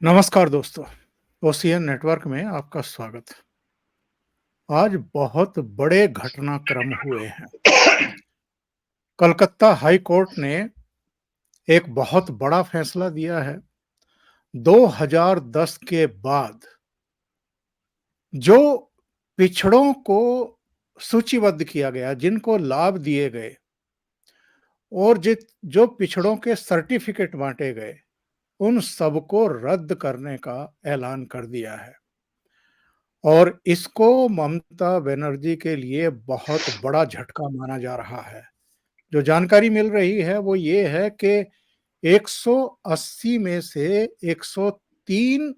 नमस्कार दोस्तों, OCN network में आपका स्वागत। आज बहुत बड़े घटनाक्रम हुए हैं। कलकत्ता हाई कोर्ट ने एक बहुत बड़ा फैसला दिया है। 2010 के बाद जो पिछड़ों को सूचीबद्ध किया गया, जिनको लाभ दिए गए और जो पिछड़ों के सर्टिफिकेट बांटे गए, उन सबको रद्द करने का ऐलान कर दिया है। और इसको ममता बनर्जी के लिए बहुत बड़ा झटका माना जा रहा है। जो जानकारी मिल रही है वो ये है कि 180 में से 103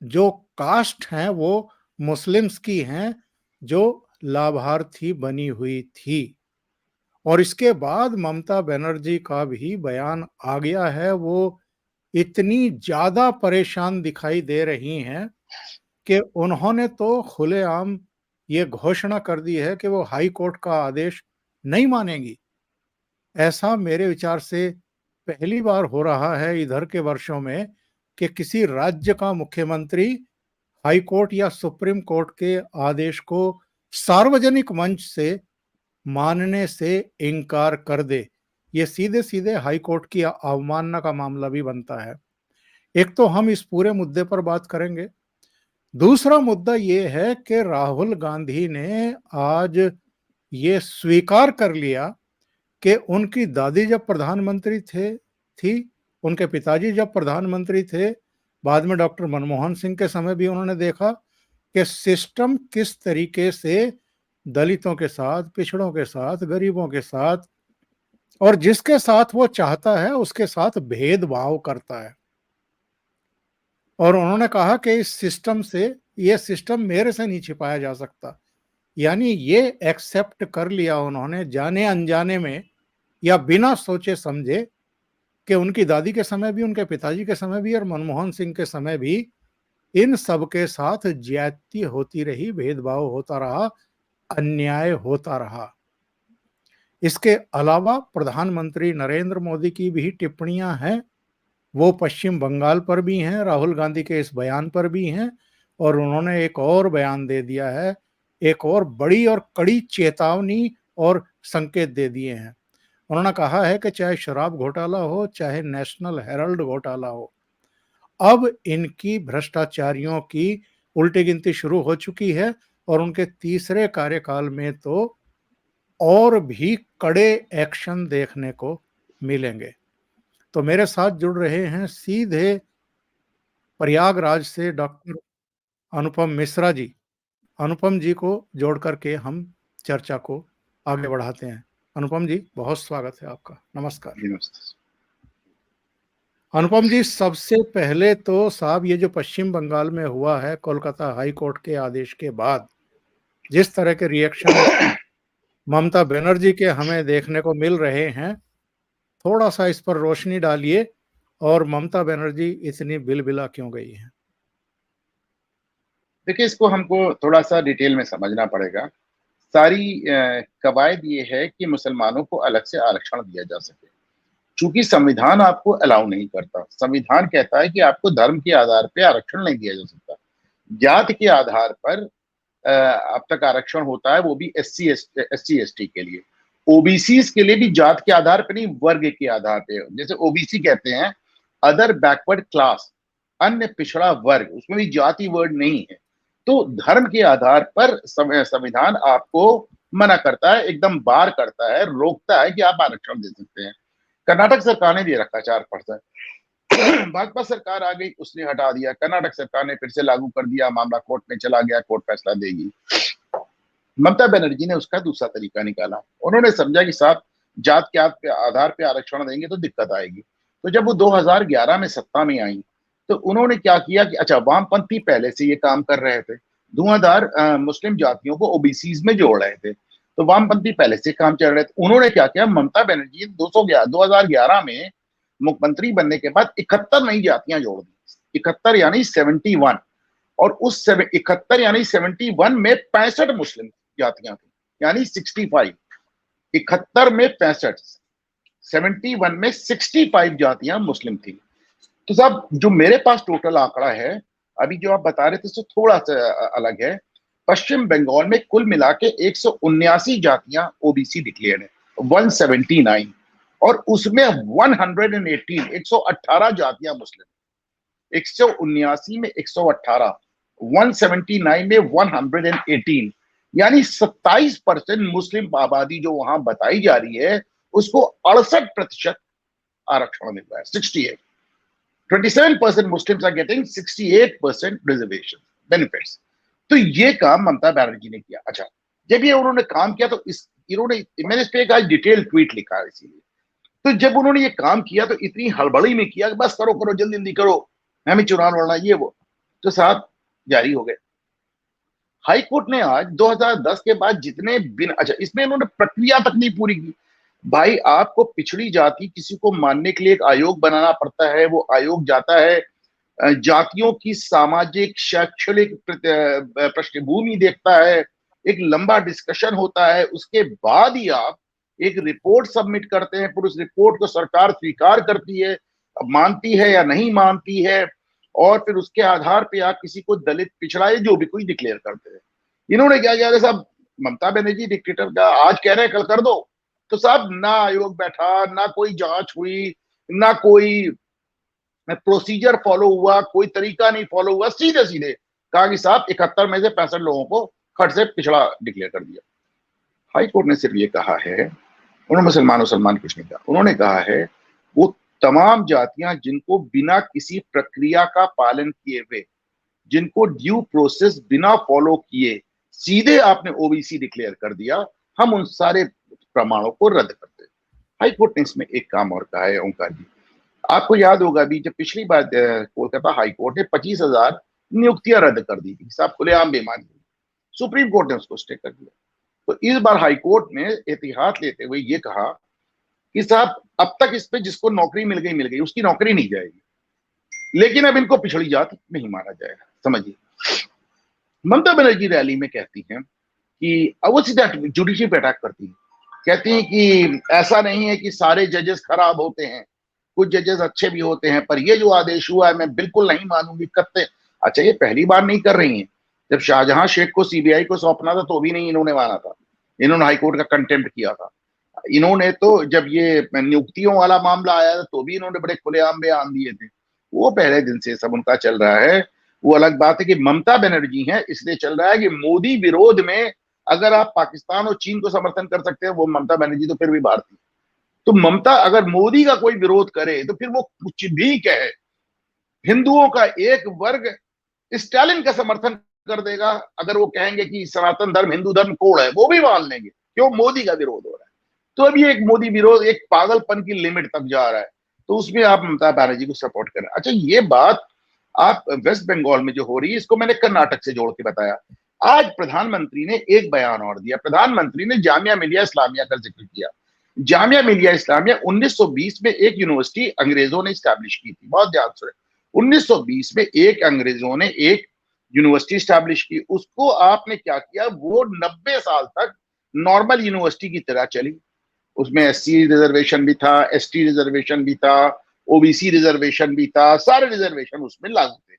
जो कास्ट हैं वो मुस्लिम्स की हैं, जो लाभार्थी बनी हुई थी। और इसके बाद ममता बनर्जी का भी बयान आ गया है। वो इतनी ज्यादा परेशान दिखाई दे रही हैं कि उन्होंने तो खुलेआम ये घोषणा कर दी है कि वो हाई कोर्ट का आदेश नहीं मानेंगी। ऐसा मेरे विचार से पहली बार हो रहा है इधर के वर्षों में कि किसी राज्य का मुख्यमंत्री हाई कोर्ट या सुप्रीम कोर्ट के आदेश को सार्वजनिक मंच से मानने से इनकार कर दे। ये सीधे सीधे हाई कोर्ट की अवमानना का मामला भी बनता है। एक तो हम इस पूरे मुद्दे पर बात करेंगे। दूसरा मुद्दा ये है कि राहुल गांधी ने आज ये स्वीकार कर लिया कि उनकी दादी जब प्रधानमंत्री थी, उनके पिताजी जब प्रधानमंत्री थे, बाद में डॉक्टर मनमोहन सिंह के समय भी उन्होंने देखा कि सिस्टम किस तरीके से दलितों के साथ, पिछड़ों के साथ, गरीबों के साथ और जिसके साथ वो चाहता है उसके साथ भेदभाव करता है। और उन्होंने कहा कि इस सिस्टम से, ये सिस्टम मेरे से नहीं छिपाया जा सकता। यानी ये एक्सेप्ट कर लिया उन्होंने जाने अनजाने में या बिना सोचे समझे कि उनकी दादी के समय भी, उनके पिताजी के समय भी और मनमोहन सिंह के समय भी इन सब के साथ ज्यादती होती रही, भेदभाव होता रहा, अन्याय होता रहा। इसके अलावा प्रधानमंत्री नरेंद्र मोदी की भी टिप्पणियां हैं। वो पश्चिम बंगाल पर भी हैं, राहुल गांधी के इस बयान पर भी हैं। और उन्होंने एक और बयान दे दिया है, एक और बड़ी और कड़ी चेतावनी और संकेत दे दिए हैं। उन्होंने कहा है कि चाहे शराब घोटाला हो, चाहे नेशनल हेराल्ड घोटाला हो, अब इनकी भ्रष्टाचारियों की उल्टी गिनती शुरू हो चुकी है। और उनके तीसरे कार्यकाल में तो और भी कड़े एक्शन देखने को मिलेंगे। तो मेरे साथ जुड़ रहे हैं सीधे प्रयागराज से डॉक्टर अनुपम मिश्रा जी। अनुपम जी को जोड़ करके हम चर्चा को आगे बढ़ाते हैं। अनुपम जी, बहुत स्वागत है आपका। नमस्कार। अनुपम जी, सबसे पहले तो साहब, ये जो पश्चिम बंगाल में हुआ है कोलकाता हाई कोर्ट के आदेश के बाद, जिस तरह के रिएक्शन ममता बनर्जी के हमें देखने को मिल रहे हैं, थोड़ा सा इस पर रोशनी डालिए। और ममता बनर्जी इतनी बिलबिला क्यों गई है? देखिए, इसको हमको थोड़ा सा डिटेल में समझना पड़ेगा। सारी कवायद ये है कि मुसलमानों को अलग से आरक्षण दिया जा सके। चूंकि संविधान आपको अलाउ नहीं करता, संविधान कहता है कि आपको धर्म के आधार पर आरक्षण नहीं दिया जा सकता। जात के आधार पर अब तक आरक्षण होता है, वो भी SC ST के लिए। ओबीसी के लिए भी जात के आधार पर नहीं, वर्ग के आधार पे। जैसे ओबीसी कहते हैं अदर बैकवर्ड क्लास, अन्य पिछड़ा वर्ग, उसमें भी जाति वर्ड नहीं है। तो धर्म के आधार पर संविधान आपको मना करता है, एकदम बार करता है, रोकता है कि आप आरक्षण दे सकते हैं। कर्नाटक सरकार ने दे रखा 4%। भाजपा सरकार आ गई, उसने हटा दिया। कर्नाटक सरकार ने फिर से लागू कर दिया, मामला कोर्ट में चला गया, कोर्ट फैसला देगी। ममता बनर्जी ने उसका दूसरा तरीका निकाला। उन्होंने समझा कि साहब जात के आधार पर आरक्षण देंगे तो दिक्कत आएगी। तो जब वो 2011 में सत्ता में आई तो उन्होंने क्या किया कि अच्छा, वामपंथी पहले से ये काम कर रहे थे, धुआंधार मुस्लिम जातियों को ओबीसी में जोड़ रहे थे, तो वामपंथी पहले से काम चल रहे थे। उन्होंने क्या किया, ममता बनर्जी 2011 में मुख्यमंत्री बनने के बाद 71 नई जातियां जोड़ दी। 71 यानी 71। और उस 71 यानी 71 में 65 मुस्लिम जातियां थी, यानी 65। 71 में 65, 71 में 65 जातियां मुस्लिम थी। तो साहब जो मेरे पास टोटल आंकड़ा है, अभी जो आप बता रहे थे उससे थोड़ा सा अलग है। पश्चिम बंगाल में कुल मिला के 179 जातियां ओबीसी डिक्लेयर है, 179, और उसमें 118 जातियां मुस्लिम। 179 में 118, 179 में 118, यानी 27% मुस्लिम आबादी जो वहां बताई जा रही है, उसको 68% आरक्षण मिल रहा है। 68, 27% Muslims are getting 68% reservation benefits। तो ये काम ममता बनर्जी ने किया। अच्छा, जब ये उन्होंने काम किया तो मैंने इस पे एक आज डिटेल ट्वीट लिखा है इसीलिए। तो जब उन्होंने ये काम किया तो इतनी हड़बड़ी में किया कि बस करो करो जल्दी जल्दी करो, हमें चुनाव लड़ना, ये वो। तो साहब जारी हो गए। हाई कोर्ट ने आज 2010 के बाद जितने बिन, अच्छा इसमें इन्होंने प्रक्रिया तक नहीं पूरी की। भाई आपको पिछड़ी जाति किसी को मानने के लिए एक आयोग बनाना पड़ता है, वो आयोग जाता है जातियों की सामाजिक शैक्षणिक पृष्ठभूमि देखता है, एक लंबा डिस्कशन होता है, उसके बाद ही आप एक रिपोर्ट सबमिट करते हैं, फिर उस रिपोर्ट को सरकार स्वीकार करती है, मानती है या नहीं मानती है, और फिर उसके आधार पे आप किसी को दलित पिछड़ा जो भी कोई डिक्लेयर करते हैं। इन्होंने क्या किया साहब, ममता बनर्जी डिक्टेटर का आज कह रहे हैं कल कर दो, तो साहब ना आयोग बैठा, ना कोई जांच हुई, ना कोई प्रोसीजर फॉलो हुआ, कोई तरीका नहीं फॉलो हुआ, सीधे सीधे कहा कि साहब 71 में से 65 लोगों को खट से पिछड़ा डिक्लेयर कर दिया। हाई कोर्ट ने सिर्फ ये कहा है, उन्होंने मुसलमान कुछ नहीं कहा, उन्होंने कहा है वो तमाम जातियां जिनको बिना किसी प्रक्रिया का पालन किए हुए, जिनको ड्यू प्रोसेस बिना फॉलो किए सीधे आपने ओबीसी डिक्लेयर कर दिया, हम उन सारे प्रमाणों को रद्द करते हैं। हाई कोर्ट ने इसमें एक काम और कहा है ओंकार जी, आपको याद होगा अभी जब पिछली बार कोलकाता हाई कोर्ट ने 25,000 नियुक्तियां रद्द कर दी थी, साहब खुलेआम बेईमानी, सुप्रीम कोर्ट ने उसको स्टे कर दिया। तो इस बार हाई कोर्ट ने एहतियात लेते हुए ये कहा कि साहब अब तक इस पे जिसको नौकरी मिल गई, उसकी नौकरी नहीं जाएगी, लेकिन अब इनको पिछड़ी जाति नहीं माना जाएगा। समझिए, ममता बनर्जी रैली में कहती हैं कि वो सीधा जुडिशरी पे अटैक करती है, कहती हैं कि ऐसा नहीं है कि सारे जजेस खराब होते हैं, कुछ जजेस अच्छे भी होते हैं, पर ये जो आदेश हुआ है मैं बिल्कुल नहीं मानूंगी करते। अच्छा, ये पहली बार नहीं कर रही हैं, जब शाहजहां शेख को सीबीआई को सौंपना था तो भी नहीं इन्होंने माना था, इन्होंने हाईकोर्ट का कंटेम्प्ट किया था। इन्होंने तो जब ये नियुक्तियों वाला मामला आया था तो भी इन्होंने बड़े खुलेआम बयान दिए थे, वो पहले दिन से सब उनका चल रहा है। वो अलग बात है कि ममता बनर्जी है इसलिए चल रहा है कि मोदी विरोध में अगर आप पाकिस्तान और चीन को समर्थन कर सकते हैं, वो ममता बनर्जी तो फिर भी भारतीय। तो ममता अगर मोदी का कोई विरोध करे तो फिर वो कुछ भी कहे, हिंदुओं का एक वर्ग स्टालिन का समर्थन कर देगा, अगर वो कहेंगे कि सनातन धर्म हिंदू धर्म कोड है, वो भी मान लेंगे, क्यों, मोदी का विरोध हो रहा है। तो अभी एक मोदी विरोध एक पागलपन की लिमिट तक जा रहा है, तो उसमें आप ममता बनर्जी को सपोर्ट करें। अच्छा, ये बात आप वेस्ट बंगाल में जो हो रही है इसको मैंने कर्नाटक से जोड़ के बताया। आज प्रधानमंत्री ने एक बयान और दिया, प्रधानमंत्री ने जामिया मिलिया इस्लामिया का जिक्र किया। जामिया मिलिया इस्लामिया 1920 में एक यूनिवर्सिटी अंग्रेजों ने स्टैब्लिश की थी, बहुत ध्यान से। 1920 में एक अंग्रेजों ने एक यूनिवर्सिटी स्टैब्लिश की, उसको आपने क्या किया, वो 90 साल तक नॉर्मल यूनिवर्सिटी की तरह चली। उसमें एससी रिजर्वेशन भी था, एसटी रिजर्वेशन भी था, ओबीसी रिजर्वेशन भी था, सारे रिजर्वेशन उसमें लागू थे,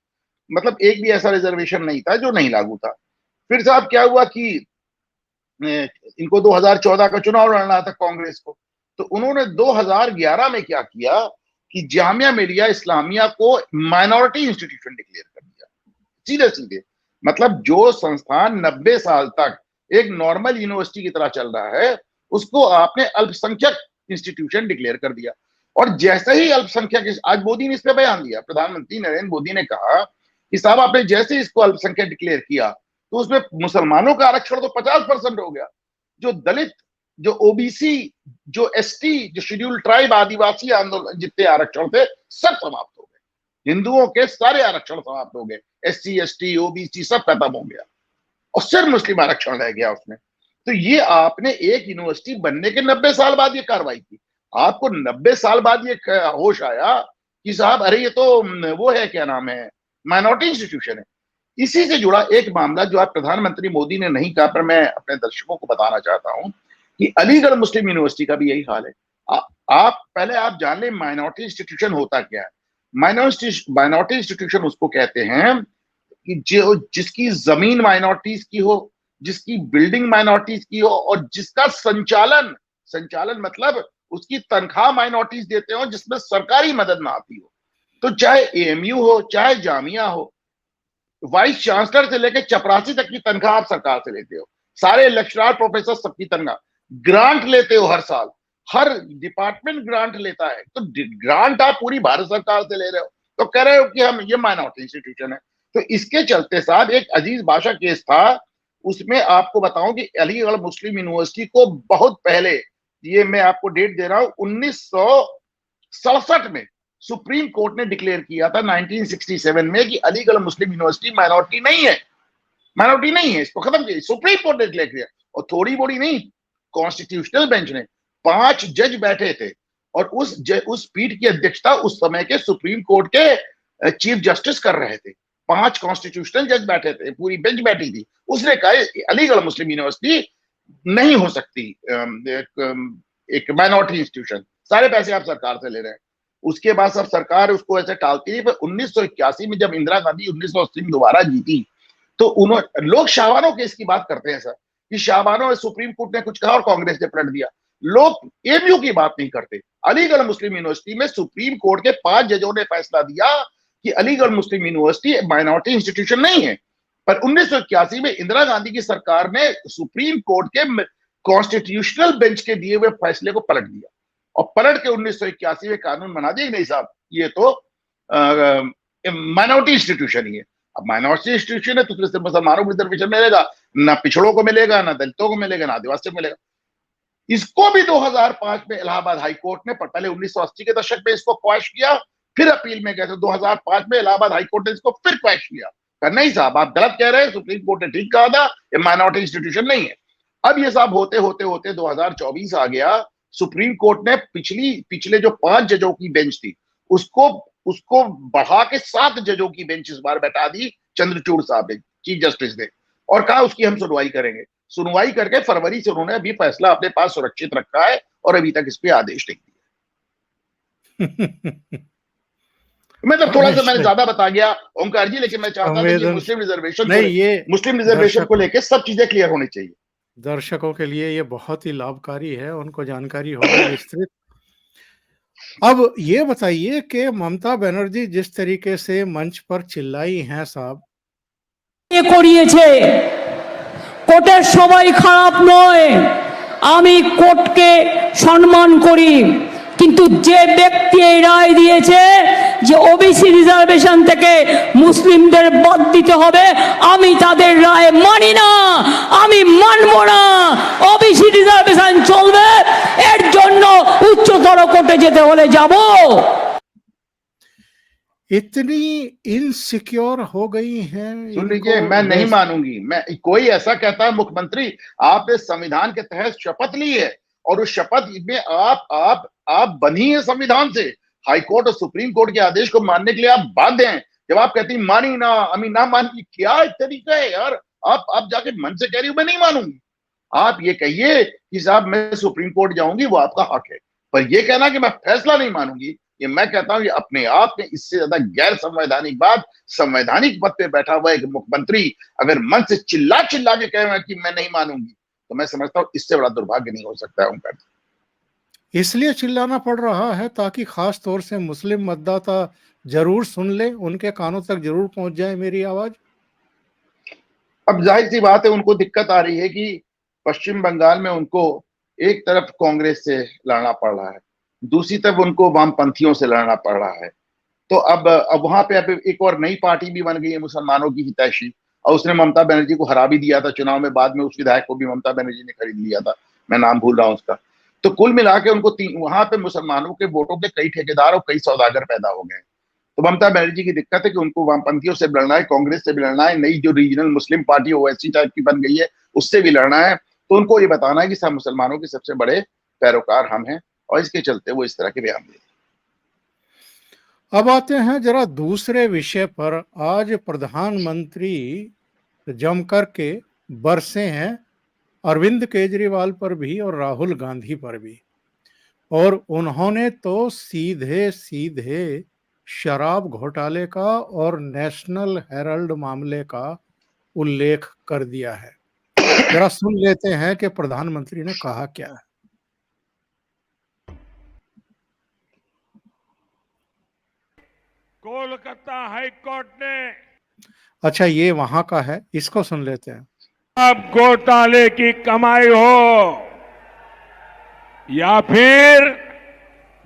मतलब एक भी ऐसा रिजर्वेशन नहीं था जो नहीं लागू था। फिर साहब क्या हुआ कि इनको 2014 का चुनाव लड़ना था कांग्रेस को, तो उन्होंने 2011 में क्या किया कि जामिया मिलिया इस्लामिया को माइनॉरिटी इंस्टीट्यूशन डिक्लेयर कर दिया, सीधे सीधे। मतलब जो संस्थान 90 साल तक एक नॉर्मल यूनिवर्सिटी की तरह चल रहा है, उसको आपने अल्पसंख्यक इंस्टीट्यूशन डिक्लेयर कर दिया। और जैसे ही अल्पसंख्यक, आज मोदी ने इस पर बयान दिया, प्रधानमंत्री नरेंद्र मोदी ने कहा कि साहब आपने जैसे इसको अल्पसंख्यक डिक्लेयर किया तो उसमें मुसलमानों का आरक्षण तो 50% हो गया, जो दलित, जो ओबीसी, जो एसटी, जो शेड्यूल ट्राइब, आदिवासी आंदोलन जितने आरक्षण थे सब समाप्त हो गए, हिंदुओं के सारे आरक्षण समाप्त हो गए, एससी एसटी ओबीसी सब खत्म हो गया और सिर्फ मुस्लिम आरक्षण रह गया उसमें। तो ये आपने एक यूनिवर्सिटी बनने के 90 साल बाद ये कार्रवाई की, आपको 90 साल बाद ये होश आया कि साहब अरे ये तो वो है, क्या नाम है, माइनॉरिटी इंस्टीट्यूशन है। इसी से जुड़ा एक मामला जो आज प्रधानमंत्री मोदी ने नहीं कहा, पर मैं अपने दर्शकों को बताना चाहता हूं कि अलीगढ़ मुस्लिम यूनिवर्सिटी का भी यही हाल है। आप पहले आप जान लें माइनॉरिटी इंस्टीट्यूशन होता क्या है। माइनॉरिटी इंस्टीट्यूशन उसको कहते हैं कि जो जिसकी जमीन माइनॉरिटीज की हो, जिसकी बिल्डिंग माइनॉरिटीज की हो, और जिसका संचालन संचालन मतलब उसकी तनख्वाह माइनॉरिटीज देते हो, जिसमें सरकारी मदद ना आती हो। तो चाहे एएमयू हो, चाहे जामिया हो, वाइस चांसलर से लेकर चपरासी तक की तनख्वाह आप सरकार से लेते हो। सारे लेक्चरर प्रोफेसर सबकी तनख्वाह, ग्रांट लेते हो हर साल, हर डिपार्टमेंट ग्रांट लेता है। तो ग्रांट आप पूरी भारत सरकार से ले रहे हो, तो कह रहे हो कि हम ये माइनॉरिटी इंस्टीट्यूशन है। तो इसके चलते साहब एक अजीज बादशाह केस था, उसमें आपको बताऊं कि अलीगढ़ मुस्लिम यूनिवर्सिटी को बहुत पहले, ये मैं आपको डेट दे रहा हूं, 1967 में सुप्रीम कोर्ट ने डिक्लेयर किया था 1967 में कि अलीगढ़ मुस्लिम यूनिवर्सिटी माइनॉरिटी नहीं है, माइनॉरिटी नहीं है, इसको खत्म किया। सुप्रीम कोर्ट ने डिक्लेयर किया, और थोड़ी बड़ी नहीं, कॉन्स्टिट्यूशनल बेंच ने 5 जज बैठे थे, और उस पीठ की अध्यक्षता उस समय के सुप्रीम कोर्ट के चीफ जस्टिस कर रहे थे। 5 कॉन्स्टिट्यूशनल जज बैठे थे, पूरी बेंच बैठी थी। उसने कहा अलीगढ़ मुस्लिम यूनिवर्सिटी नहीं हो सकती एक माइनॉरिटी इंस्टीट्यूशन, सारे पैसे आप सरकार से ले रहे हैं। उसके बाद सब सरकार उसको ऐसे टालती रही। पर 1981 में जब इंदिरा गांधी 1980 में दोबारा जीती, तो उन्होंने, लोग शाहबानो केस की बात करते हैं सर, कि शाहबानो सुप्रीम कोर्ट ने कुछ कहा और कांग्रेस ने पलट दिया। लोग एमयू की बात नहीं करते। अलीगढ़ मुस्लिम यूनिवर्सिटी में सुप्रीम कोर्ट के 5 जजों ने फैसला दिया कि अलीगढ़ मुस्लिम यूनिवर्सिटी माइनॉरिटी इंस्टीट्यूशन नहीं है। पर 1981 में इंदिरा गांधी की सरकार ने सुप्रीम कोर्ट के कॉन्स्टिट्यूशनल बेंच के दिए हुए फैसले को पलट दिया, और पलट के 1981 में कानून बना दिया कि नहीं साहब, ये तो माइनॉरिटी इंस्टीट्यूशन ही है। अब माइनॉरिटी इंस्टीट्यूशन है तो फिर सिर्फ मुसलमानों को रिजर्वेशन मिलेगा, ना पिछड़ों को मिलेगा, ना दलितों को मिलेगा, ना आदिवासियों को मिलेगा। इसको भी 2005 में इलाहाबाद हाई कोर्ट ने, पहले 1980 के दशक में इसको क्वैश किया, फिर अपील में गए थे 2005 में इलाहाबाद हाई कोर्ट ने इसको फिर क्वैश किया। नहीं साहब आप गलत कह रहे हैं, सुप्रीम कोर्ट ने ठीक कहा था, ये माइनॉरिटी इंस्टीट्यूशन नहीं है। अब ये साहब होते होते होते 2024 आ गया। सुप्रीम कोर्ट ने पिछले जो 5 जजों की बेंच थी, उसको उसको बढ़ा के 7 जजों की बेंच इस बार बैठा दी चंद्रचूड़ साहब ने, चीफ जस्टिस ने, और कहा उसकी हम सुनवाई करेंगे। सुनवाई करके फरवरी से उन्होंने अभी फैसला अपने पास सुरक्षित रखा है, और अभी तक इस पे आदेश नहीं दिया। मतलब थोड़ा सा मैंने ज्यादा बता गया ओंकार जी, लेकिन मैं चाहता था कि मुस्लिम रिजर्वेशन को लेकर सब चीजें क्लियर होनी चाहिए। दर्शकों के लिए ये बहुत ही लाभकारी है, उनको जानकारी होगी विस्तृत। अब ये बताइए कि ममता बनर्जी जिस तरीके से मंच पर चिल्लाई हैं साहब, ये করিয়েছে কোর্টের সবাই খারাপ নয়, আমি কোর্টকে সম্মান করি, কিন্তু যে ব্যক্তি এই রায় দিয়েছে যে ওবিসি রিজার্ভেশন থেকে মুসলিমদের বাদ দিতে হবে, আমি তাদের রায় মানি না, আমি মানব না। ওবিসি রিজার্ভেশন চলবে, এর জন্য উচ্চতর কোর্টে যেতে হলে যাব। इतनी इनसिक्योर हो गई हैं। सुन लीजिए, मैं नहीं मानूंगी। मैं, कोई ऐसा कहता है मुख्यमंत्री आपने संविधान के तहत शपथ ली है, और उस शपथ में आप बनी है संविधान से, हाईकोर्ट और सुप्रीम कोर्ट के आदेश को मानने के लिए आप बाध्य हैं। जब आप कहती मानी ना, अमी ना मानी, क्या तरीका है यार? आप जाके मन से कह रही हो मैं नहीं मानूंगी। आप ये कहिए कि साहब मैं सुप्रीम कोर्ट जाऊंगी, वो आपका हक है, पर ये कहना कि मैं फैसला नहीं मानूंगी, ये मैं कहता हूं ये अपने आप में इससे ज्यादा गैर संवैधानिक बात। संवैधानिक पद पे बैठा हुआ एक मुख्यमंत्री अगर मन से चिल्ला चिल्ला के कहे कि मैं नहीं मानूंगी, तो मैं समझता हूं इससे बड़ा दुर्भाग्य नहीं हो सकता है उनका। इसलिए चिल्लाना पड़ रहा है ताकि खास तौर से मुस्लिम मतदाता जरूर सुन ले, उनके कानों तक जरूर पहुंच जाए मेरी आवाज। अब जाहिर सी बात है उनको दिक्कत आ रही है कि पश्चिम बंगाल में उनको एक तरफ कांग्रेस से लड़ना पड़ रहा है, दूसरी तरफ उनको वामपंथियों से लड़ना पड़ रहा है। तो अब वहां पे अब एक और नई पार्टी भी बन गई है मुसलमानों की हितैषी, और उसने ममता बनर्जी को हरा भी दिया था चुनाव में। बाद में उस विधायक को भी ममता बनर्जी ने खरीद लिया था, मैं नाम भूल रहा हूं उसका। तो कुल मिला के उनको वहां पे मुसलमानों के वोटों के कई ठेकेदार और कई सौदागर पैदा हो गए। तो ममता बनर्जी की दिक्कत है कि उनको वामपंथियों से लड़ना है, कांग्रेस से भी लड़ना है, नई जो regional Muslim party Owaisi type की बन गई है उससे भी लड़ना है। तो उनको ये बताना है कि सब मुसलमानों के सबसे बड़े पैरोकार हम हैं, और इसके चलते वो इस तरह के बयान देते। अब आते हैं जरा दूसरे विषय पर। आज प्रधानमंत्री जमकर के बरसे हैं अरविंद केजरीवाल पर भी और राहुल गांधी पर भी, और उन्होंने तो सीधे सीधे शराब घोटाले का और नेशनल हेराल्ड मामले का उल्लेख कर दिया है। जरा सुन लेते हैं कि प्रधानमंत्री ने कहा क्या है। कोलकाता हाईकोर्ट ने अच्छा, ये वहां का है, इसको सुन लेते हैं। अब घोटाले की कमाई हो या फिर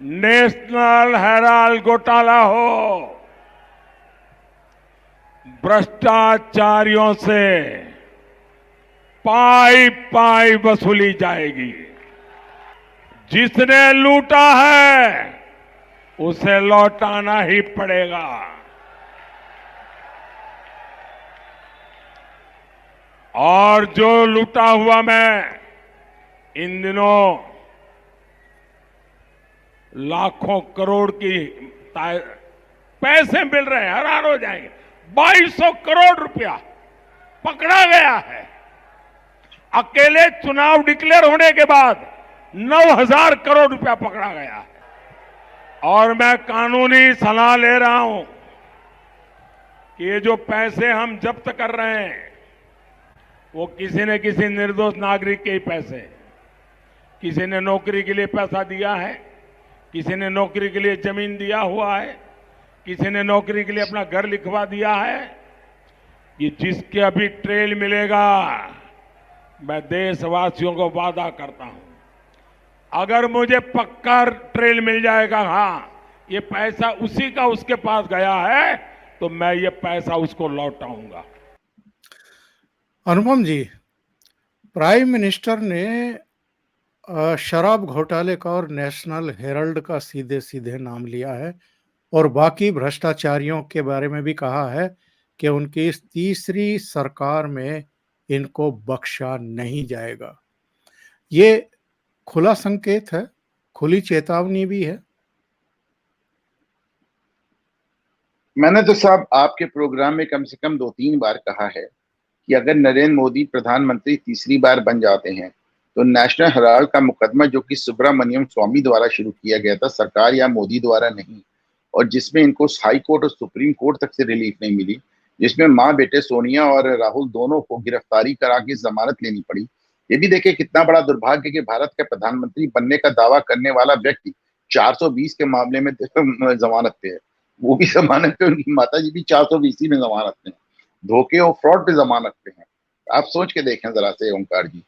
नेशनल हेराल्ड घोटाला हो, भ्रष्टाचारियों से पाई पाई वसूली जाएगी। जिसने लूटा है उसे लौटाना ही पड़ेगा। और जो लूटा हुआ मैं इन दिनों लाखों करोड़ की पैसे मिल रहे हैं, हैरान हो जाएंगे। 2200 करोड़ रुपया पकड़ा गया है। अकेले चुनाव डिक्लेयर होने के बाद 9000 करोड़ रुपया पकड़ा गया है। और मैं कानूनी सलाह ले रहा हूं कि ये जो पैसे हम जब्त कर रहे हैं वो किसी न किसी निर्दोष नागरिक के ही पैसे। किसी ने नौकरी के लिए पैसा दिया है, किसी ने नौकरी के लिए जमीन दिया हुआ है, किसी ने नौकरी के लिए अपना घर लिखवा दिया है। ये जिसके अभी ट्रेल मिलेगा, मैं देशवासियों को वादा करता हूं, अगर मुझे पक्का ट्रेल मिल जाएगा, हाँ ये पैसा उसी का उसके पास गया है, तो मैं ये पैसा उसको लौटाऊंगा। अनुपम जी, प्राइम मिनिस्टर ने शराब घोटाले का और नेशनल हेराल्ड का सीधे सीधे नाम लिया है और बाकी भ्रष्टाचारियों के बारे में भी कहा है कि उनकी इस तीसरी सरकार में इनको बख्शा नहीं जाएगा। ये खुला संकेत है, खुली चेतावनी भी है। मैंने तो साहब आपके प्रोग्राम में कम से कम 2-3 बार कहा है कि अगर नरेंद्र मोदी प्रधानमंत्री तीसरी बार बन जाते हैं तो नेशनल हेराल्ड का मुकदमा, जो कि सुब्रमण्यम स्वामी द्वारा शुरू किया गया था, सरकार या मोदी द्वारा नहीं, और जिसमें इनको हाई कोर्ट और सुप्रीम कोर्ट तक से रिलीफ नहीं मिली, जिसमें माँ बेटे सोनिया और राहुल दोनों को गिरफ्तारी करा के जमानत लेनी पड़ी। ये भी देखिए कितना बड़ा दुर्भाग्य कि भारत के प्रधानमंत्री बनने का दावा करने वाला व्यक्ति 420 के मामले में जमानत पे है। वो भी जमानत पे, उनकी माता जी भी 420 में जमानत पे, धोखे और फ्रॉड पे जमानत पे हैं। आप सोच के देखें जरा से ओंकार जी।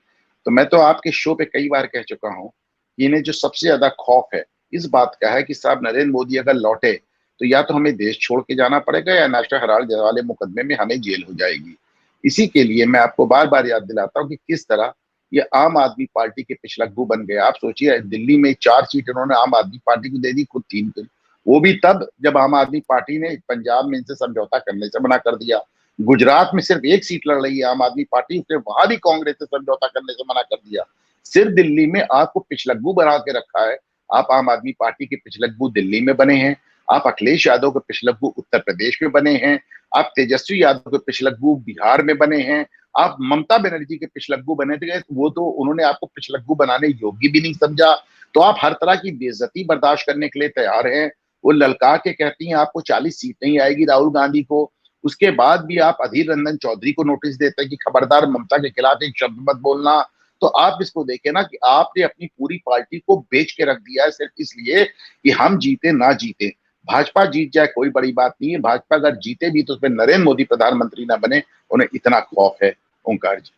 तो मैं तो आपके शो पे कई बार कह चुका हूं कि इन्हें जो सबसे ज्यादा खौफ है इस बात का है कि साहब नरेंद्र मोदी अगर लौटे तो या तो हमें देश छोड़ के जाना पड़ेगा या नेशनल हेराल्ड वाले मुकदमे में हमें जेल हो जाएगी। इसी के लिए मैं आपको बार बार याद दिलाता हूँ कि किस तरह ये आम आदमी पार्टी के पिछलग्गू बन गए। आप सोचिए, दिल्ली में 4 सीट इन्होंने आम आदमी पार्टी को दे दी, खुद 3 पे, वो भी तब जब आम आदमी पार्टी ने पंजाब में इनसे समझौता करने से मना कर दिया। गुजरात में सिर्फ 1 सीट लड़ रही है आम आदमी पार्टी, उसने वहां भी कांग्रेस से समझौता करने से मना कर दिया। सिर्फ दिल्ली में आपको पिछलग्गू बना के रखा है। आप आम आदमी पार्टी के पिछलग्गू दिल्ली में बने हैं, आप अखिलेश यादव के पिछलग्गू उत्तर प्रदेश में बने हैं, आप तेजस्वी यादव के पिछलग्गू बिहार में बने हैं, आप ममता बनर्जी के पिछलग्गू बने थे, वो तो उन्होंने आपको पिछलग्गू बनाने योग्य भी नहीं समझा। तो आप हर तरह की बेइज्जती बर्दाश्त करने के लिए तैयार हैं। वो ललका के कहती हैं आपको 40 सीट नहीं आएगी राहुल गांधी को, उसके बाद भी आप अधीर रंजन चौधरी को नोटिस देते हैं कि खबरदार ममता के खिलाफ एक शब्द मत बोलना। तो आप इसको देखें ना कि आपने अपनी पूरी पार्टी को बेच के रख दिया है सिर्फ इसलिए कि हम जीते ना जीते। भाजपा जीत जाए कोई बड़ी बात नहीं है, भाजपा अगर जीते भी तो उसमें नरेंद्र मोदी प्रधानमंत्री ना बने, उन्हें इतना खौफ है ओंकार जी।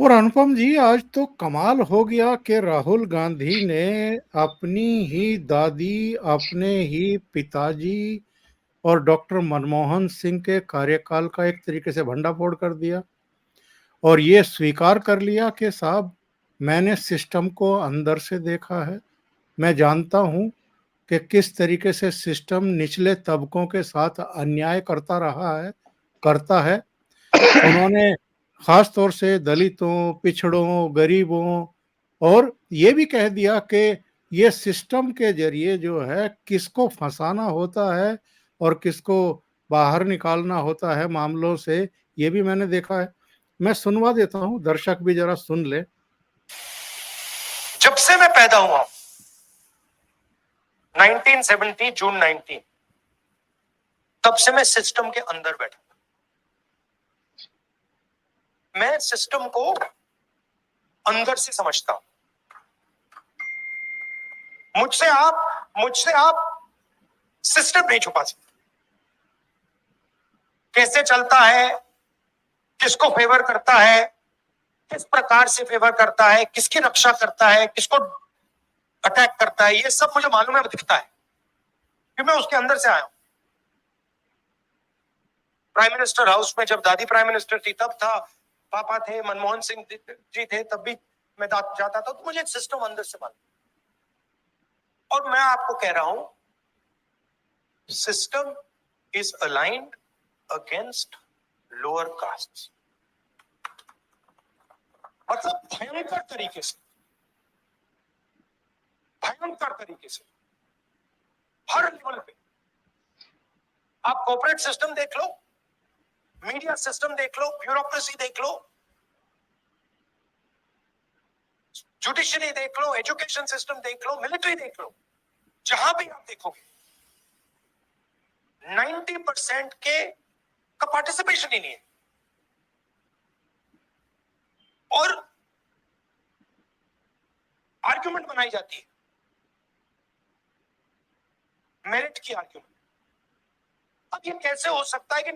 और अनुपम जी, आज तो कमाल हो गया कि राहुल गांधी ने अपनी ही दादी, अपने ही पिताजी और डॉक्टर मनमोहन सिंह के कार्यकाल का एक तरीके से भंडाफोड़ कर दिया और ये स्वीकार कर लिया कि साहब मैंने सिस्टम को अंदर से देखा है, मैं जानता हूं कि किस तरीके से सिस्टम निचले तबकों के साथ अन्याय करता रहा है, करता है। उन्होंने खास तौर से दलितों, पिछड़ों, गरीबों और ये भी कह दिया कि ये सिस्टम के जरिए जो है किसको फंसाना होता है और किसको बाहर निकालना होता है मामलों से, ये भी मैंने देखा है। मैं सुनवा देता हूं, दर्शक भी जरा सुन ले। जब से मैं पैदा हुआ हूं 1970 जून 19, तब से मैं सिस्टम के अंदर बैठा। मैं सिस्टम को अंदर से समझता हूं। मुझसे आप सिस्टम नहीं छुपा सकते। कैसे चलता है, किसको फेवर करता है, किस प्रकार से फेवर करता है, किसकी रक्षा करता है, किसको अटैक करता है, ये सब मुझे मालूम है, दिखता है क्योंकि मैं उसके अंदर से आया हूं। प्राइम मिनिस्टर हाउस में जब दादी प्राइम मिनिस्टर थी तब था, पापा थे, मनमोहन सिंह जी थे, तब भी मैं जाता था, तो मुझे सिस्टम अंदर से मालूम। और मैं आपको कह रहा हूं, system is aligned against lower caste. मतलब भयंकर तरीके से हर लेवल पे। आप कॉर्पोरेट सिस्टम देख लो, मीडिया सिस्टम देख लो, ब्यूरोक्रेसी देख लो, जुडिशरी देख लो, एजुकेशन सिस्टम देख लो, मिलिट्री देख लो, जहां भी आप देखोगे 90% का पार्टिसिपेशन ही नहीं है। और आर्ग्यूमेंट बनाई जाती है, मेरिट की आर्ग्यूमेंट। अब ये कैसे हो सकता है कि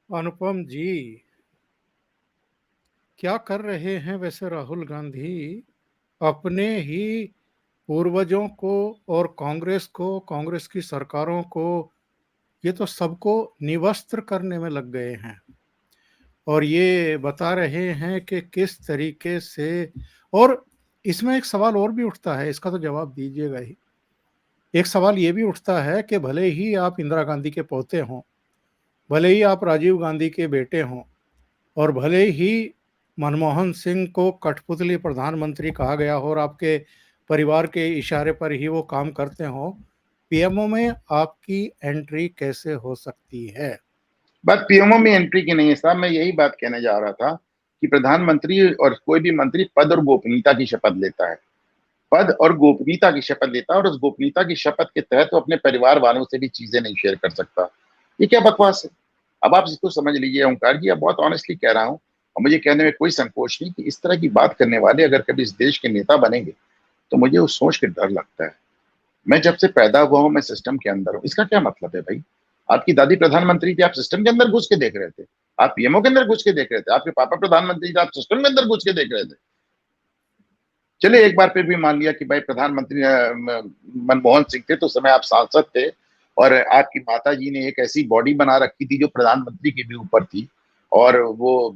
अनुपम जी, क्या कर रहे हैं वैसे राहुल गांधी? अपने ही पूर्वजों को और कांग्रेस को, कांग्रेस की सरकारों को, ये तो सबको निवस्त्र करने में लग गए हैं और ये बता रहे हैं कि किस तरीके से। और इसमें एक सवाल और भी उठता है, इसका तो जवाब दीजिएगा ही। एक सवाल ये भी उठता है कि भले ही आप इंदिरा गांधी के पोते हों, भले ही आप राजीव गांधी के बेटे हों, और भले ही मनमोहन सिंह को कठपुतली प्रधानमंत्री कहा गया हो और आपके परिवार के इशारे पर ही वो काम करते हों, पीएमओ में आपकी एंट्री कैसे हो सकती है? बात पीएमओ में एंट्री की नहीं है साहब, मैं यही बात कहने जा रहा था कि प्रधानमंत्री और कोई भी मंत्री पद और गोपनीयता की शपथ लेता है, पद और गोपनीयता की शपथ लेता है, और उस गोपनीयता की शपथ के तहत तो अपने परिवार वालों से भी चीजें नहीं शेयर कर सकता। ये क्या बकवास है? अब आप इसको समझ लीजिए ओंकार जी, अब बहुत ऑनेस्टली कह रहा हूँ और मुझे कहने में कोई संकोच नहीं कि इस तरह की बात करने वाले अगर कभी इस देश के नेता बनेंगे तो मुझे उस सोच के डर लगता है। मैं जब से पैदा हुआ हूं, मैं सिस्टम के अंदर हूं। इसका क्या मतलब है भाई? आपकी दादी प्रधानमंत्री थी, आप सिस्टम के अंदर घुस के देख रहे थे, आप पीएमओ के अंदर घुस के देख रहे थे, आपके पापा प्रधानमंत्री थे, आप सिस्टम के अंदर घुस के देख रहे थे। चलिए एक बार फिर भी मान लिया कि भाई प्रधानमंत्री मनमोहन सिंह थे, तो समय आप सांसद थे और आपकी माता जी ने एक ऐसी बॉडी बना रखी थी जो प्रधानमंत्री के भी ऊपर थी और वो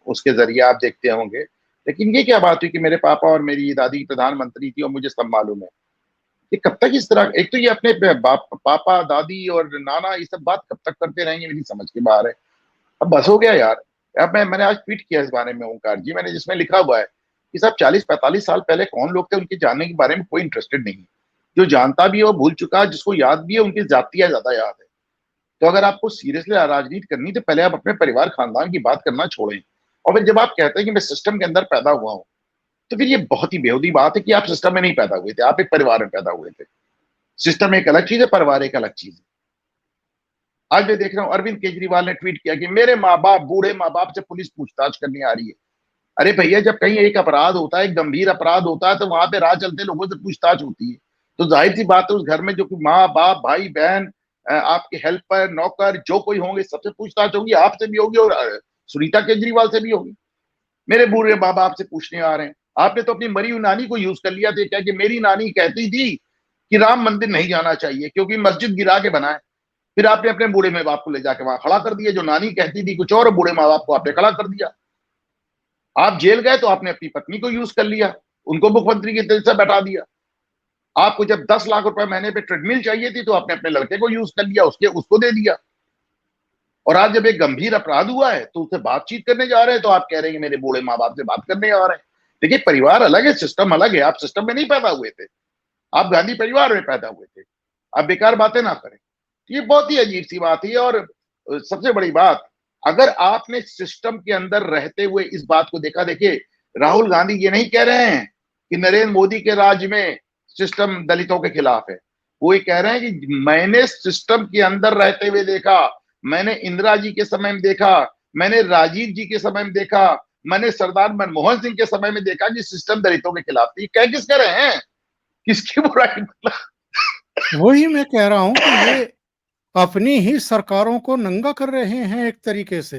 उसके जरिए आप देखते होंगे। लेकिन ये क्या बात हुई कि मेरे पापा और मेरी दादी प्रधानमंत्री थी और मुझे सब मालूम है? ये कब तक इस तरह, एक तो ये अपने पापा दादी और नाना ये सब बात कब तक करते रहेंगे, मेरी समझ के बाहर है। अब बस हो गया यार। अब मैंने आज ट्वीट किया इस बारे में ओंकार जी, मैंने जिसमें लिखा हुआ है कि साहब 40-45 साल पहले कौन लोग थे, उनके जानने के बारे में कोई इंटरेस्टेड नहीं है। जो जानता भी है वो भूल चुका है, जिसको याद भी है उनकी जातियां ज्यादा याद है। तो अगर आपको सीरियसली राजनीति करनी तो पहले आप अपने परिवार खानदान की बात करना छोड़ें। और फिर जब आप कहते हैं कि मैं सिस्टम के अंदर पैदा हुआ हूं, तो फिर ये बहुत ही बेहूदी बात है कि आप सिस्टम में नहीं पैदा हुए थे, आप एक परिवार में पैदा हुए थे। सिस्टम एक अलग चीज है, परिवार एक अलग चीज है। आज मैं देख रहा हूं अरविंद केजरीवाल ने ट्वीट किया कि मेरे माँ बाप, बूढ़े माँ बाप से पुलिस पूछताछ करने आ रही है। अरे भैया, जब कहीं एक अपराध होता है, एक गंभीर अपराध होता है, तो वहां पे राह चलते लोगों से पूछताछ होती है। तो जाहिर सी बात है उस घर में जो माँ बाप, भाई बहन, आपके हेल्पर, नौकर जो कोई होंगे, सबसे पूछताछ होगी, आपसे भी होगी और सुनीता केजरीवाल से भी होगी। मेरे बूढ़े माँ बाप से पूछने आ रहे हैं। आपने तो अपनी मरी हुई नानी को यूज कर लिया था क्या कि मेरी नानी कहती थी कि राम मंदिर नहीं जाना चाहिए क्योंकि मस्जिद गिरा के बना है। फिर आपने अपने बूढ़े माँ बाप को ले जाके वहां खड़ा कर दिया, जो नानी कहती थी कुछ और, बूढ़े माँ बाप को आपने खड़ा कर दिया। आप जेल गए तो आपने अपनी पत्नी को यूज कर लिया, उनको मुख्यमंत्री के दिल से बैठा दिया। आपको जब 10 लाख रुपए महीने पे ट्रेडमिल चाहिए थी तो आपने अपने लड़के को यूज कर लिया, उसको दे दिया। और आज जब एक गंभीर अपराध हुआ है तो उससे बातचीत करने जा रहे हैं तो आप कह रहे हैं मेरे बूढ़े माँ बाप से बात करने आ रहे हैं। देखिए, परिवार अलग है, सिस्टम अलग है। आप सिस्टम में नहीं पैदा हुए थे, आप गांधी परिवार में पैदा हुए थे। आप बेकार बातें ना करें, ये बहुत ही अजीब सी बात है। और सबसे बड़ी बात, अगर आपने सिस्टम के अंदर रहते हुए इस बात को देखा, देखिए राहुल गांधी ये नहीं कह रहे हैं कि नरेंद्र मोदी के राज में सिस्टम दलितों के खिलाफ है। वो ये कह रहे हैं कि मैंने सिस्टम के अंदर रहते हुए देखा, मैंने इंदिरा जी के समय में देखा, मैंने राजीव जी के समय में देखा, मैंने सरदार मनमोहन सिंह के समय में देखा कि सिस्टम दलितों के खिलाफ थी। कह किस कह रहे हैं, किसकी बुराई? मतलब वही मैं कह रहा हूं कि ये अपनी ही सरकारों को नंगा कर रहे हैं एक तरीके से,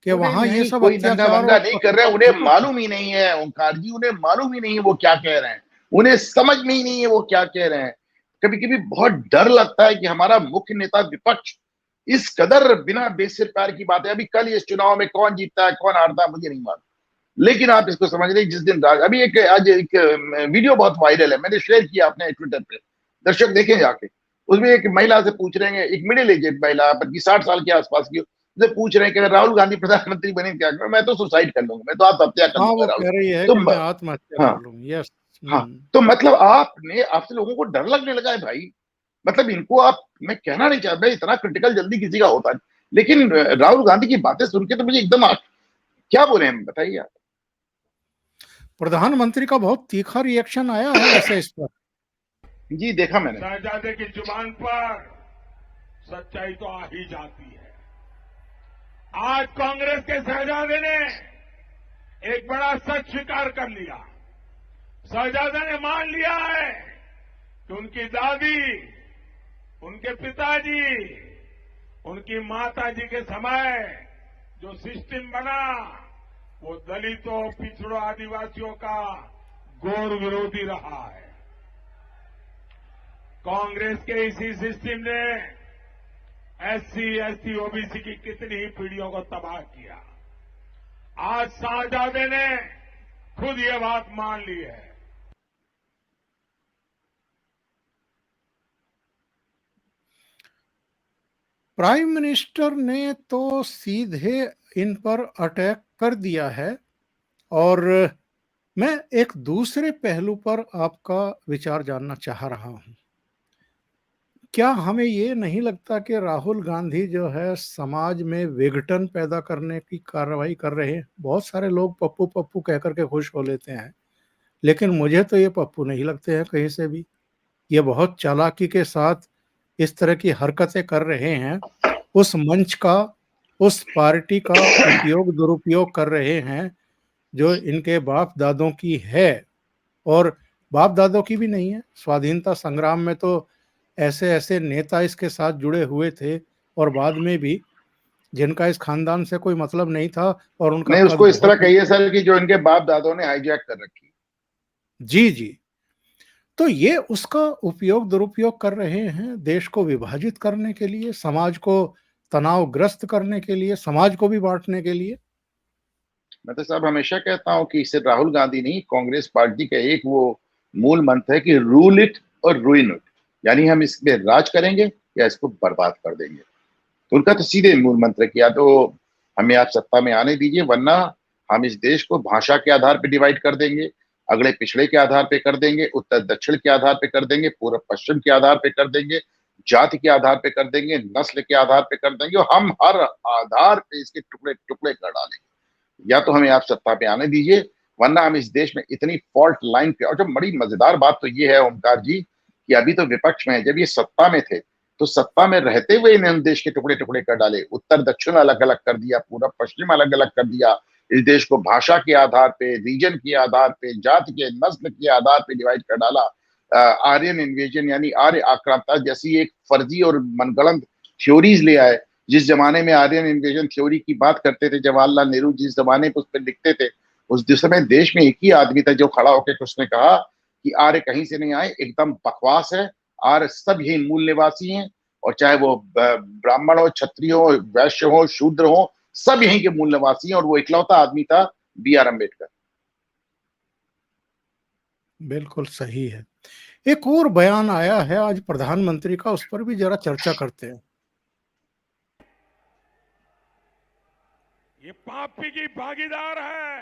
कि उन्हें वहां ये नहीं, सब कोई नंगा अत्याचार वंगा और नहीं कर रहे हैं, उन्हें होता था। मालूम ही नहीं है ओंकार जी, उन्हें मालूम ही नहीं है वो क्या कह रहे हैं, उन्हें समझ में ही नहीं है वो क्या कह रहे हैं। कभी कभी बहुत डर लगता है कि हमारा मुख्य नेता विपक्ष इस कदर बिना बेसिर पैर की बात है। अभी कल इस चुनाव में कौन जीतता है कौन हारता है मुझे नहीं मालूम, लेकिन आप इसको समझ रहे, जिस दिन अभी एक आज एक वीडियो बहुत वायरल है, मैंने शेयर किया अपने ट्विटर पे, दर्शक देखें जाके। उसमें एक महिला से पूछ रहे हैं, एक मिडिल एज महिला 60 साल के आसपास की, उसे पूछ रहे हैं कि अगर राहुल गांधी प्रधानमंत्री बने क्या करूं? मैं तो सुसाइड कर लूंगा, मैं तो आत्महत्या कर हाँ, लूंगा वो राहुल। कह रही है तो कि मैं आत्महत्या हाँ कर लूँ। यस। हाँ, तो मतलब आपसे लोगों को डर लगने लगा है भाई। मतलब इनको आप, मैं कहना नहीं चाहता, मैं इतना क्रिटिकल जल्दी किसी का होता नहीं, लेकिन राहुल गांधी की बातें सुन के तो मुझे एकदम क्या बोले हम, बताइए आप। प्रधानमंत्री का बहुत तीखा रिएक्शन आया है वैसे इस पर। जी देखा मैंने। शहजादे की जुबान पर सच्चाई तो आ ही जाती है। आज कांग्रेस के शहजादे ने एक बड़ा सच स्वीकार कर लिया। शहजादे ने मान लिया है कि उनकी दादी, उनके पिताजी, उनकी माताजी के समय जो सिस्टम बना वो दलितों, पिछड़ों, आदिवासियों का घोर विरोधी रहा है। कांग्रेस के इसी सिस्टम ने एससी, एसटी, ओबीसी की कितनी ही पीढ़ियों को तबाह किया। आज शहजादे ने खुद ये बात मान ली है। प्राइम मिनिस्टर ने तो सीधे इन पर अटैक कर दिया है। और मैं एक दूसरे पहलू पर आपका विचार जानना चाह रहा हूं। क्या हमें ये नहीं लगता कि राहुल गांधी जो है समाज में विघटन पैदा करने की कार्रवाई कर रहे हैं? बहुत सारे लोग पप्पू पप्पू कह करके खुश हो लेते हैं, लेकिन मुझे तो ये पप्पू नहीं लगते हैं कहीं से भी। ये बहुत चालाकी के साथ इस तरह की हरकतें कर रहे हैं। उस मंच का, उस पार्टी का उपयोग दुरुपयोग कर रहे हैं जो इनके बाप दादों की है, और बाप दादों की भी नहीं है। स्वाधीनता संग्राम में तो ऐसे ऐसे नेता इसके साथ जुड़े हुए थे, और बाद में भी, जिनका इस खानदान से कोई मतलब नहीं था और उनका नहीं, कद उसको इस तरह बहुत कहिए ऊंचा। सर कि जो इनके बाप दादों ने हाईजैक कर रखी। जी जी। तो ये उसका उपयोग दुरुपयोग कर रहे हैं देश को विभाजित करने के लिए, समाज को तनावग्रस्त करने के लिए, समाज को भी बांटने के लिए। मैं तो साहब हमेशा कहता हूं कि सिर्फ राहुल गांधी नहीं, कांग्रेस पार्टी का एक वो मूल मंत्र है कि रूल इट और रूइन इट, यानी हम इस पे राज करेंगे या इसको बर्बाद कर देंगे। तो उनका तो सीधे मूल मंत्र किया, तो हमें आप सत्ता में आने दीजिए, वरना हम इस देश को भाषा के आधार पर डिवाइड कर देंगे, अगले पिछड़े के आधार पे कर देंगे, उत्तर दक्षिण के आधार पे कर देंगे, पूर्व पश्चिम के आधार पे कर देंगे, जाति के आधार पे कर देंगे, नस्ल के आधार पे कर देंगे, और हम हर आधार पे इसके टुकड़े टुकड़े कर डालेंगे। या तो हमें आप सत्ता पे आने दीजिए, वरना हम इस देश में इतनी फॉल्ट लाइन पे। और जो बड़ी मजेदार बात तो ये है ओमकार जी कि अभी तो विपक्ष में है, जब ये सत्ता में थे तो सत्ता में रहते हुए इन्होंने देश के टुकड़े टुकड़े कर डाले, उत्तर दक्षिण अलग अलग कर दिया, पूरा पश्चिम अलग अलग कर दिया, इस देश को भाषा के आधार पे, रीजन के आधार पे, जाति के, नस्ल के आधार पे डिवाइड कर डाला। आर्यन इन्वेजन यानी आर्य आक्रांता जैसी एक फर्जी और मनगढ़ंत थ्योरीज ले आए। जिस जमाने में आर्यन इन्वेजन थ्योरी की बात करते थे जवाहरलाल नेहरू, जिस जमाने में उस पर लिखते थे, उस समय देश में एक ही आदमी था जो खड़ा होकर उसने कहा कि आर्य कहीं से नहीं आए, एकदम बकवास है, आर्य सब यही मूल निवासी हैं, और चाहे वो ब्राह्मण हो, क्षत्रिय हो, वैश्य हो, शूद्र हो, सब यहीं के मूल निवासी हैं। और वो इकलौता आदमी था बी.आर. अम्बेडकर। बिल्कुल सही है। एक और बयान आया है आज प्रधानमंत्री का, उस पर भी जरा चर्चा करते हैं। ये पापी की भागीदार है।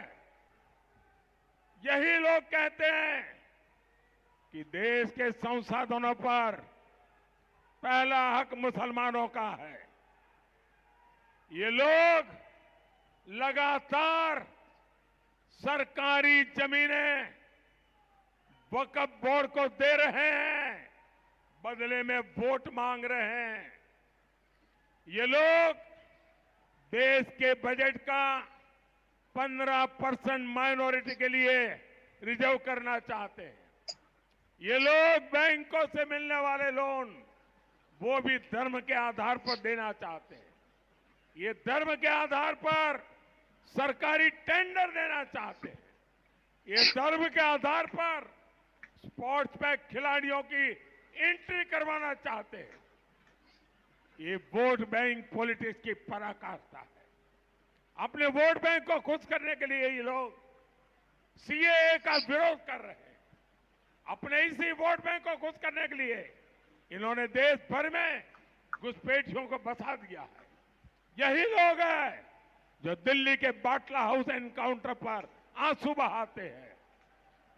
यही लोग कहते हैं कि देश के संसाधनों पर पहला हक मुसलमानों का है। ये लोग लगातार सरकारी जमीनें वक्फ बोर्ड को दे रहे हैं, बदले में वोट मांग रहे हैं। ये लोग देश के बजट का 15% माइनॉरिटी के लिए रिजर्व करना चाहते हैं। ये लोग बैंकों से मिलने वाले लोन वो भी धर्म के आधार पर देना चाहते हैं। ये धर्म के आधार पर सरकारी टेंडर देना चाहते हैं। ये धर्म के आधार पर स्पोर्ट्स में खिलाड़ियों की एंट्री करवाना चाहते हैं। ये वोट बैंक पॉलिटिक्स की पराकाष्ठा है। अपने वोट बैंक को खुश करने के लिए ये लोग सीएए का विरोध कर रहे हैं। अपने इसी वोट बैंक को खुश करने के लिए इन्होंने देश भर में घुसपैठियों को बसा दिया है। यही लोग हैं जो दिल्ली के बाटला हाउस एनकाउंटर पर आंसू बहाते हैं।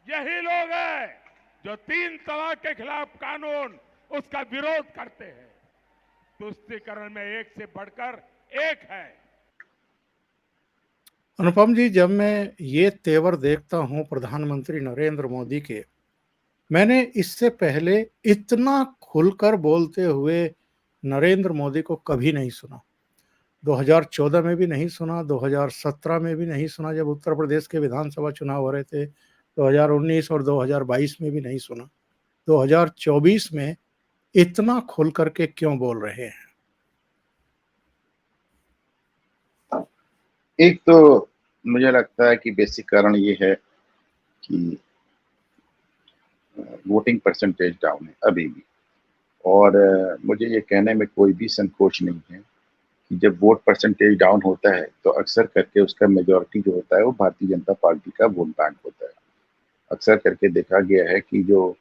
यही लोग हैं जो 3 तलाक के खिलाफ कानून उसका विरोध करते हैं। तुष्टीकरण में एक से बढ़कर एक है। अनुपम जी, जब मैं ये तेवर देखता हूं प्रधानमंत्री नरेंद्र मोदी के, मैंने इससे पहले इतना खुलकर बोलते हुए नरेंद्र मोदी को कभी नहीं सुना। 2014 में भी नहीं सुना, 2017 में भी नहीं सुना जब उत्तर प्रदेश के विधानसभा चुनाव हो रहे थे, 2019 और 2022 में भी नहीं सुना। 2024 में इतना खुल करके क्यों बोल रहे हैं? एक तो मुझे लगता है कि बेसिक कारण ये है कि वोटिंग परसेंटेज डाउन है अभी भी, और मुझे ये कहने में कोई भी संकोच नहीं है कि जब वोट परसेंटेज डाउन होता है तो अक्सर करके उसका मेजॉरिटी जो होता है वो भारतीय जनता पार्टी का वोट बैंक होता है। अक्सर करके देखा गया है कि जो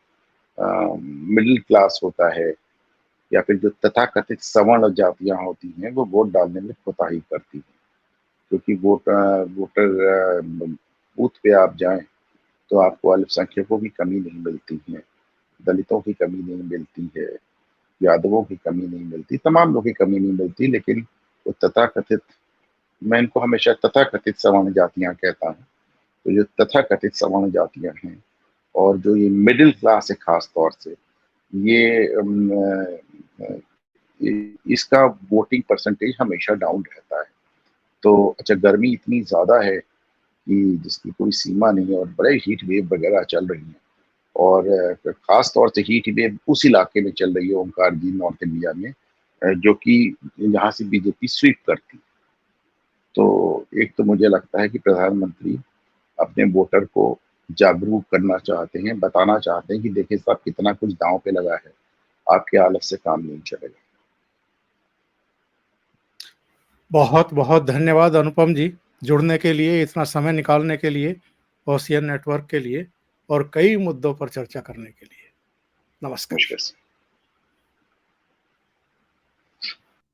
मिडिल क्लास होता है या फिर जो तथाकथित सवर्ण जातियां होती हैं वो वोट डालने में कोताही करती हैं, क्योंकि वोटर बूथ पे आप जाएं तो आपको अल्पसंख्यकों की कमी नहीं मिलती है, दलितों की कमी नहीं मिलती है, यादवों की कमी नहीं मिलती, तमाम लोगों की कमी नहीं मिलती। लेकिन वो तथाकथित, मैं इनको हमेशा तथाकथित सवर्ण जातियां कहता हूँ, तो जो तथाकथित सवर्ण जातियां हैं और जो ये मिडिल क्लास है खास तौर से, इसका वोटिंग परसेंटेज हमेशा डाउन रहता है। तो अच्छा, गर्मी इतनी ज़्यादा है कि जिसकी कोई सीमा नहीं है और बड़े हीट वेव वगैरह चल रही हैं, और ख़ास तौर से हीट वेव उस इलाके में चल रही है ओंकार जी, नॉर्थ इंडिया में, जो कि यहाँ से बीजेपी स्वीप करती। तो एक तो मुझे लगता है कि प्रधानमंत्री अपने वोटर को जागरूक करना चाहते हैं, बताना चाहते हैं कि देखिए साहब कितना कुछ दांव पे लगा है, आपके आलस से काम नहीं चलेगा। बहुत बहुत धन्यवाद अनुपम जी, जुड़ने के लिए, इतना समय निकालने के लिए, ओशियन नेटवर्क के लिए और कई मुद्दों पर चर्चा करने के लिए। नमस्कार।